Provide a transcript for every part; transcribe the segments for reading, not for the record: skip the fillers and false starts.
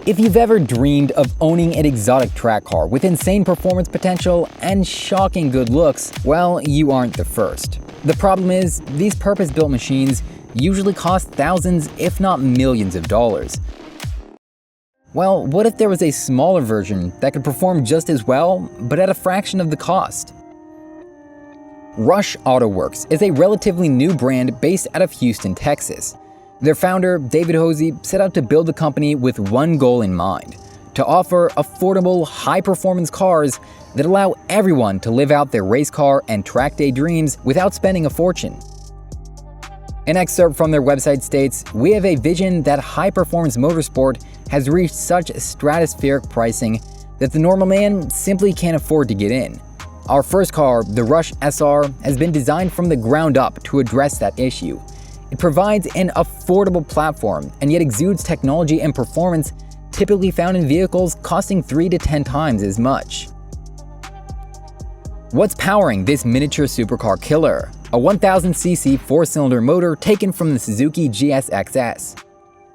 If you've ever dreamed of owning an exotic track car with insane performance potential and shocking good looks, well, you aren't the first. The problem is, these purpose-built machines usually cost thousands, if not millions of dollars. Well, what if there was a smaller version that could perform just as well, but at a fraction of the cost? Rush Auto Works is a relatively new brand based out of Houston, Texas. Their founder, David Hosey, set out to build the company with one goal in mind: to offer affordable, high-performance cars that allow everyone to live out their race car and track day dreams without spending a fortune. An excerpt from their website states, "We have a vision that high-performance motorsport has reached such stratospheric pricing that the normal man simply can't afford to get in. Our first car, the Rush SR, has been designed from the ground up to address that issue. It provides an affordable platform and yet exudes technology and performance typically found in vehicles costing 3 to 10 times as much." What's powering this miniature supercar killer? A 1000cc 4-cylinder motor taken from the Suzuki GSX-S.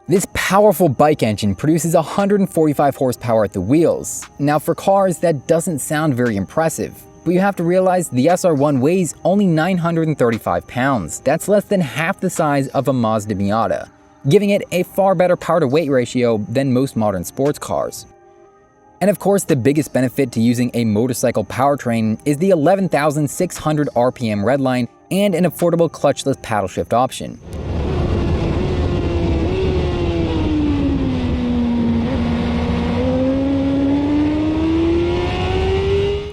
This powerful bike engine produces 145 horsepower at the wheels. Now, for cars, that doesn't sound very impressive. But you have to realize the SR1 weighs only 935 pounds. That's less than half the size of a Mazda Miata, giving it a far better power-to-weight ratio than most modern sports cars. And of course, the biggest benefit to using a motorcycle powertrain is the 11,600 RPM redline and an affordable clutchless paddle shift option.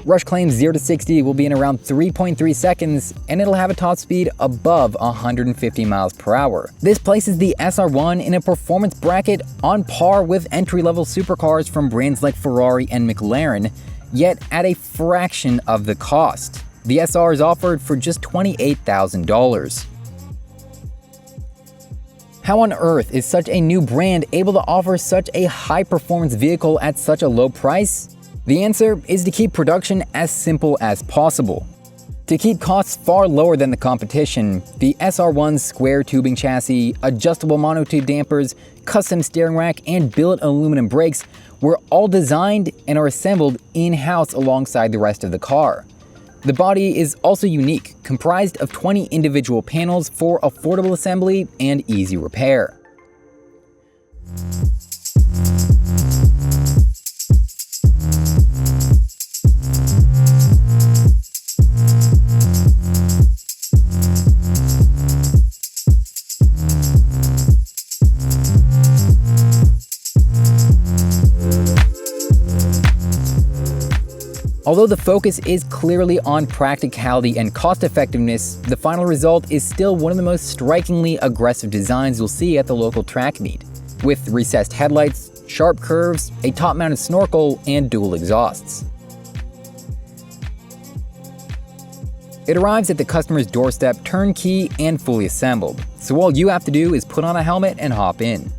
Rush claims 0 to 60 will be in around 3.3 seconds, and it'll have a top speed above 150 miles per hour. This places the SR1 in a performance bracket on par with entry-level supercars from brands like Ferrari and McLaren, yet at a fraction of the cost. The SR is offered for just $28,000. How on earth is such a new brand able to offer such a high-performance vehicle at such a low price? The answer is to keep production as simple as possible. To keep costs far lower than the competition, the SR1's square tubing chassis, adjustable monotube dampers, custom steering rack, and billet aluminum brakes were all designed and are assembled in-house alongside the rest of the car. The body is also unique, comprised of 20 individual panels for affordable assembly and easy repair. Although the focus is clearly on practicality and cost-effectiveness, the final result is still one of the most strikingly aggressive designs you'll see at the local track meet, with recessed headlights, sharp curves, a top-mounted snorkel, and dual exhausts. It arrives at the customer's doorstep turnkey and fully assembled, so all you have to do is put on a helmet and hop in.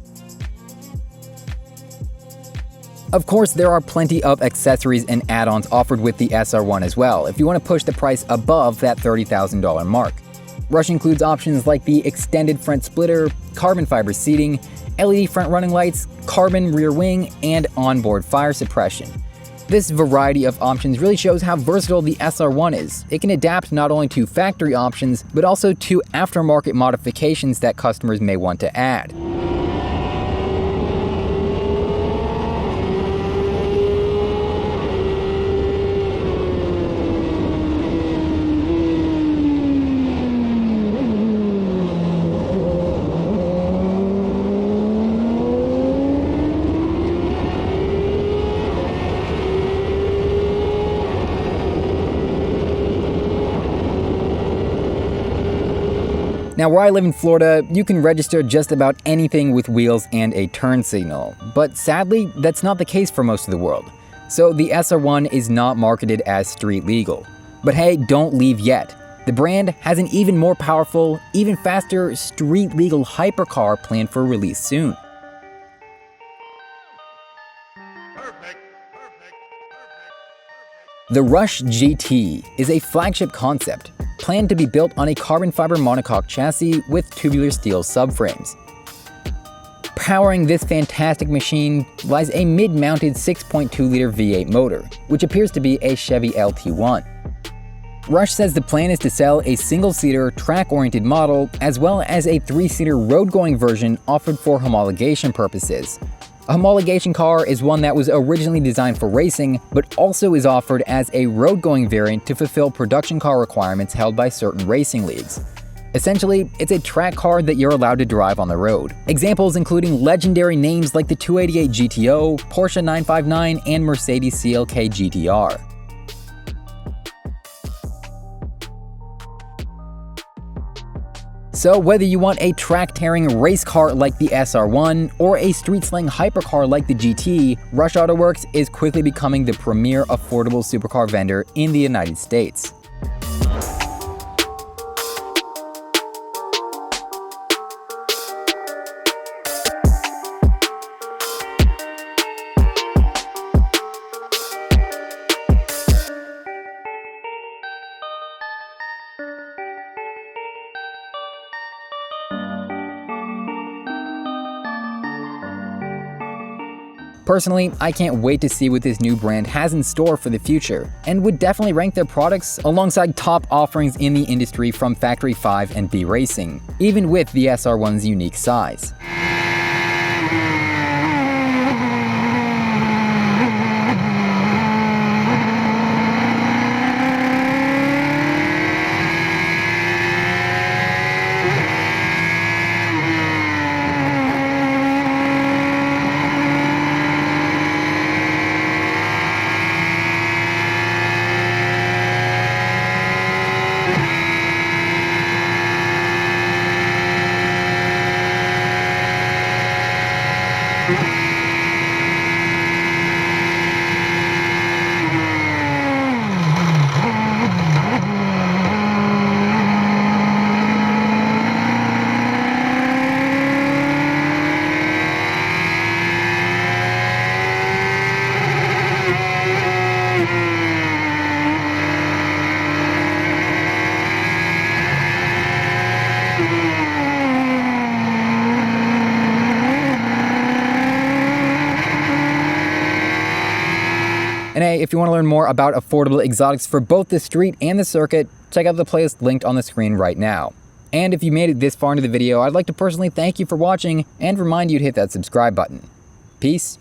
Of course, there are plenty of accessories and add-ons offered with the SR1 as well, if you want to push the price above that $30,000 mark. Rush includes options like the extended front splitter, carbon fiber seating, LED front running lights, carbon rear wing, and onboard fire suppression. This variety of options really shows how versatile the SR1 is. It can adapt not only to factory options, but also to aftermarket modifications that customers may want to add. Now, where I live in Florida, you can register just about anything with wheels and a turn signal, but sadly, that's not the case for most of the world. So the SR1 is not marketed as street legal. But hey, don't leave yet. The brand has an even more powerful, even faster street legal hypercar planned for release soon. The Rush GT is a flagship concept, planned to be built on a carbon fiber monocoque chassis with tubular steel subframes. Powering this fantastic machine lies a mid-mounted 6.2-liter V8 motor, which appears to be a Chevy LT1. Rush says the plan is to sell a single-seater, track-oriented model, as well as a 3-seater road-going version offered for homologation purposes. A homologation car is one that was originally designed for racing, but also is offered as a road-going variant to fulfill production car requirements held by certain racing leagues. Essentially, it's a track car that you're allowed to drive on the road. Examples including legendary names like the 288 GTO, Porsche 959, and Mercedes CLK GTR. So whether you want a track-tearing race car like the SR1 or a street-slang hypercar like the GT, Rush Auto Works is quickly becoming the premier affordable supercar vendor in the United States. Personally, I can't wait to see what this new brand has in store for the future, and would definitely rank their products alongside top offerings in the industry from Factory 5 and B Racing, even with the SR1's unique size. And hey, if you want to learn more about affordable exotics for both the street and the circuit, check out the playlist linked on the screen right now. And if you made it this far into the video, I'd like to personally thank you for watching and remind you to hit that subscribe button. Peace